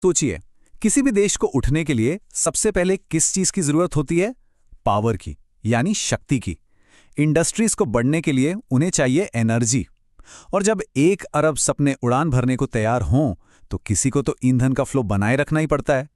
सोचिए, किसी भी देश को उठने के लिए सबसे पहले किस चीज की जरूरत होती है? पावर की, यानी शक्ति की। इंडस्ट्रीज को बढ़ने के लिए उन्हें चाहिए एनर्जी। और जब 1 अरब सपने उड़ान भरने को तैयार हों, तो किसी को तो ईंधन का फ्लो बनाए रखना ही पड़ता है।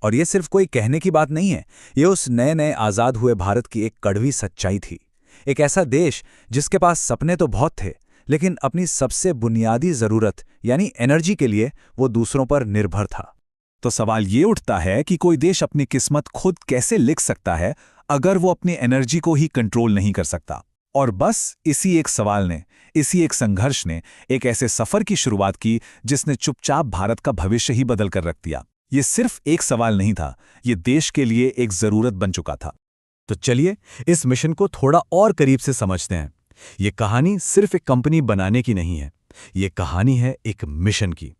और ये सिर्फ कोई कहने की बात नहीं है, ये उस नए नए आजाद हुए भारत की एक कड़वी सच्चाई थी। एक ऐसा देश जिसके पास सपने तो बहुत थे, लेकिन अपनी सबसे बुनियादी जरूरत यानी एनर्जी के लिए वो दूसरों पर निर्भर था। तो सवाल ये उठता है कि कोई देश अपनी किस्मत खुद कैसे लिख सकता है अगर वो अपनी एनर्जी को ही कंट्रोल नहीं कर सकता। और बस इसी एक सवाल ने, इसी एक संघर्ष ने एक ऐसे सफर की शुरुआत की जिसने चुपचाप भारत का भविष्य ही बदल कर रख दिया। ये सिर्फ एक सवाल नहीं था, ये देश के लिए एक जरूरत बन चुका था। तो चलिए इस मिशन को थोड़ा और करीब से समझते हैं। ये कहानी सिर्फ एक कंपनी बनाने की नहीं है, ये कहानी है एक मिशन की।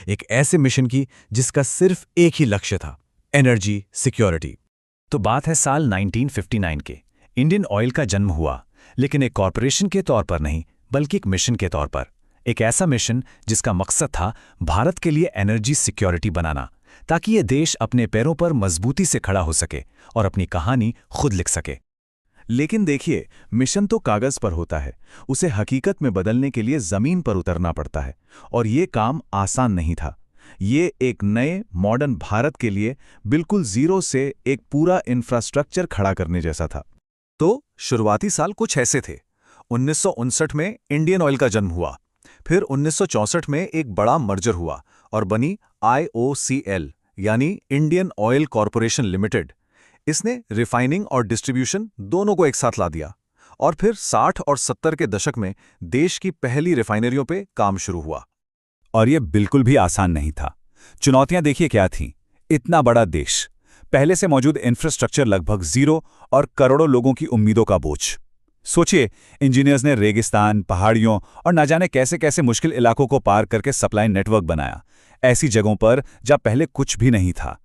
एक ऐसे मिशन की जिसका सिर्फ एक ही लक्ष्य था, एनर्जी सिक्योरिटी। तो बात है साल 1959 के। इंडियन ऑयल का जन्म हुआ, लेकिन एक कॉरपोरेशन के तौर पर नहीं, बल्कि एक मिशन के तौर पर। एक ऐसा मिशन जिसका मकसद था भारत के लिए एनर्जी सिक्योरिटी बनाना, ताकि ये देश अपने पैरों पर मजबूती से खड़ा हो सके और अपनी कहानी खुद लिख सके। लेकिन देखिए, मिशन तो कागज पर होता है, उसे हकीकत में बदलने के लिए जमीन पर उतरना पड़ता है। और ये काम आसान नहीं था। ये एक नए मॉडर्न भारत के लिए बिल्कुल जीरो से एक पूरा इंफ्रास्ट्रक्चर खड़ा करने जैसा था। तो शुरुआती साल कुछ ऐसे थे। 1959 में इंडियन ऑयल का जन्म हुआ। फिर 1964 में एक बड़ा मर्जर हुआ और बनी IOCL यानी इंडियन ऑयल कॉरपोरेशन लिमिटेड। इसने रिफाइनिंग और डिस्ट्रीब्यूशन दोनों को एक साथ ला दिया। और फिर 60 और 70 के दशक में देश की पहली रिफाइनरियों पे काम शुरू हुआ। और यह बिल्कुल भी आसान नहीं था। चुनौतियां देखिए क्या थीं। इतना बड़ा देश, पहले से मौजूद इंफ्रास्ट्रक्चर लगभग जीरो और करोड़ों लोगों की उम्मीदों का बोझ। सोचिए, इंजीनियर्स ने रेगिस्तान, पहाड़ियों और न जाने कैसे कैसे मुश्किल इलाकों को पार करके सप्लाई नेटवर्क बनाया, ऐसी जगहों पर जहां पहले कुछ भी नहीं था।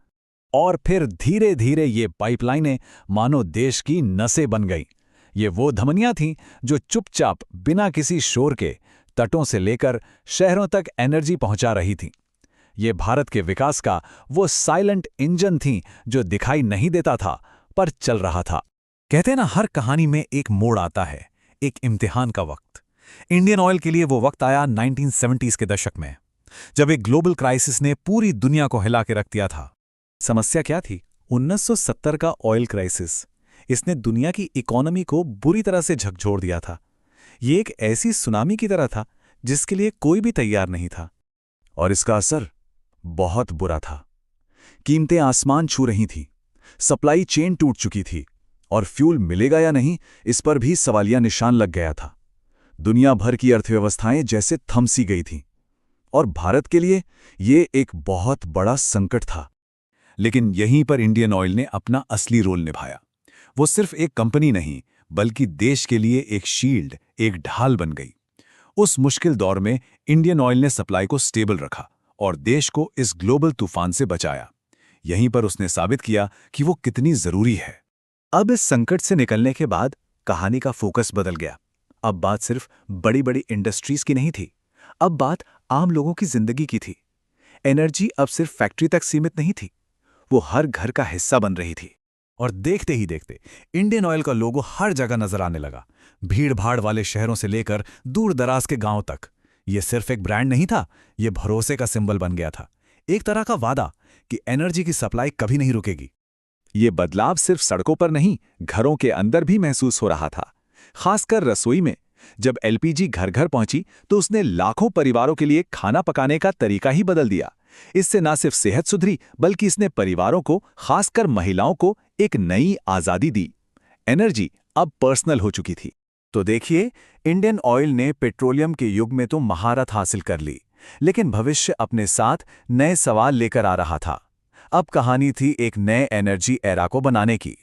और फिर धीरे धीरे ये पाइपलाइनें मानो देश की नसें बन गईं। ये वो धमनियां थीं जो चुपचाप बिना किसी शोर के तटों से लेकर शहरों तक एनर्जी पहुंचा रही थीं। ये भारत के विकास का वो साइलेंट इंजन थीं जो दिखाई नहीं देता था पर चल रहा था। कहते हैं ना, हर कहानी में एक मोड़ आता है, एक इम्तिहान का वक्त। इंडियन ऑयल के लिए वो वक्त आया 1970s के दशक में, जब एक ग्लोबल क्राइसिस ने पूरी दुनिया को हिला के रख दिया था। समस्या क्या थी? 1970 का ऑयल क्राइसिस। इसने दुनिया की इकोनॉमी को बुरी तरह से झकझोर दिया था। ये एक ऐसी सुनामी की तरह था जिसके लिए कोई भी तैयार नहीं था। और इसका असर बहुत बुरा था। कीमतें आसमान छू रही थीं, सप्लाई चेन टूट चुकी थी और फ्यूल मिलेगा या नहीं, इस पर भी सवालिया निशान लग गया था। दुनिया भर की अर्थव्यवस्थाएं जैसे थम सी गई थीं। और भारत के लिए ये एक बहुत बड़ा संकट था। लेकिन यहीं पर इंडियन ऑयल ने अपना असली रोल निभाया। वो सिर्फ एक कंपनी नहीं, बल्कि देश के लिए एक शील्ड, एक ढाल बन गई। उस मुश्किल दौर में इंडियन ऑयल ने सप्लाई को स्टेबल रखा और देश को इस ग्लोबल तूफान से बचाया। यहीं पर उसने साबित किया कि वो कितनी जरूरी है। अब इस संकट से निकलने के बाद कहानी का फोकस बदल गया। अब बात सिर्फ बड़ी बड़ी इंडस्ट्रीज की नहीं थी, अब बात आम लोगों की जिंदगी की थी। एनर्जी अब सिर्फ फैक्ट्री तक सीमित नहीं थी, वो हर घर का हिस्सा बन रही थी। और देखते ही देखते इंडियन ऑयल का लोगो हर जगह नजर आने लगा, भीड़ भाड़ वाले शहरों से लेकर दूर दराज के गांव तक। ये सिर्फ एक ब्रांड नहीं था, ये भरोसे का सिंबल बन गया था, एक तरह का वादा कि एनर्जी की सप्लाई कभी नहीं रुकेगी। ये बदलाव सिर्फ सड़कों पर नहीं, घरों के अंदर भी महसूस हो रहा था, खासकर रसोई में। जब LPG घर घर पहुंची तो उसने लाखों परिवारों के लिए खाना पकाने का तरीका ही बदल दिया। इससे न सिर्फ सेहत सुधरी, बल्कि इसने परिवारों को, खासकर महिलाओं को, एक नई आजादी दी। एनर्जी अब पर्सनल हो चुकी थी। तो देखिए, इंडियन ऑयल ने पेट्रोलियम के युग में तो महारत हासिल कर ली, लेकिन भविष्य अपने साथ नए सवाल लेकर आ रहा था। अब कहानी थी एक नए एनर्जी एरा को बनाने की।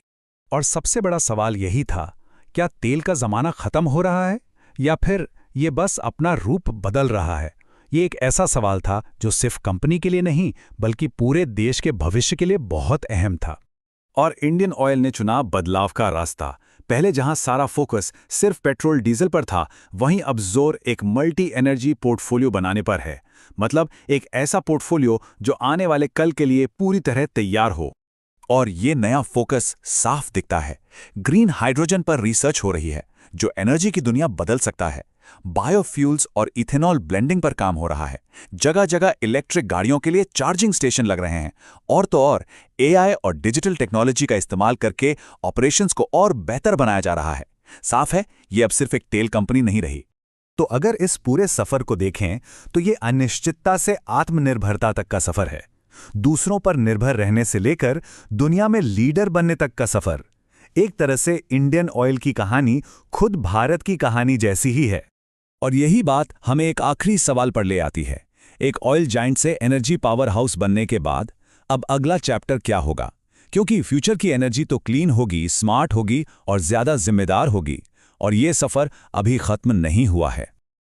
और सबसे बड़ा सवाल यही था, क्या तेल का जमाना खत्म हो रहा है या फिर ये बस अपना रूप बदल रहा है? ये एक ऐसा सवाल था जो सिर्फ कंपनी के लिए नहीं, बल्कि पूरे देश के भविष्य के लिए बहुत अहम था। और इंडियन ऑयल ने चुना बदलाव का रास्ता। पहले जहां सारा फोकस सिर्फ पेट्रोल डीजल पर था, वहीं अब जोर एक मल्टी एनर्जी पोर्टफोलियो बनाने पर है। मतलब एक ऐसा पोर्टफोलियो जो आने वाले कल के लिए पूरी तरह तैयार हो। और ये नया फोकस साफ दिखता है। ग्रीन हाइड्रोजन पर रिसर्च हो रही है, जो एनर्जी की दुनिया बदल सकता है। बायोफ्यूल्स और इथेनॉल ब्लेंडिंग पर काम हो रहा है। जगह जगह इलेक्ट्रिक गाड़ियों के लिए चार्जिंग स्टेशन लग रहे हैं। और तो और एआई और डिजिटल टेक्नोलॉजी का इस्तेमाल करके ऑपरेशंस को और बेहतर बनाया जा रहा है। साफ है, ये अब सिर्फ एक तेल कंपनी नहीं रही। तो अगर इस पूरे सफर को देखें तो ये अनिश्चितता से आत्मनिर्भरता तक का सफर है। दूसरों पर निर्भर रहने से लेकर दुनिया में लीडर बनने तक का सफर। एक तरह से इंडियन ऑयल की कहानी खुद भारत की कहानी जैसी ही है। और यही बात हमें एक आखिरी सवाल पर ले आती है। एक ऑयल जायंट से एनर्जी पावर हाउस बनने के बाद अब अगला चैप्टर क्या होगा? क्योंकि फ्यूचर की एनर्जी तो क्लीन होगी, स्मार्ट होगी और ज्यादा जिम्मेदार होगी। और ये सफर अभी खत्म नहीं हुआ है।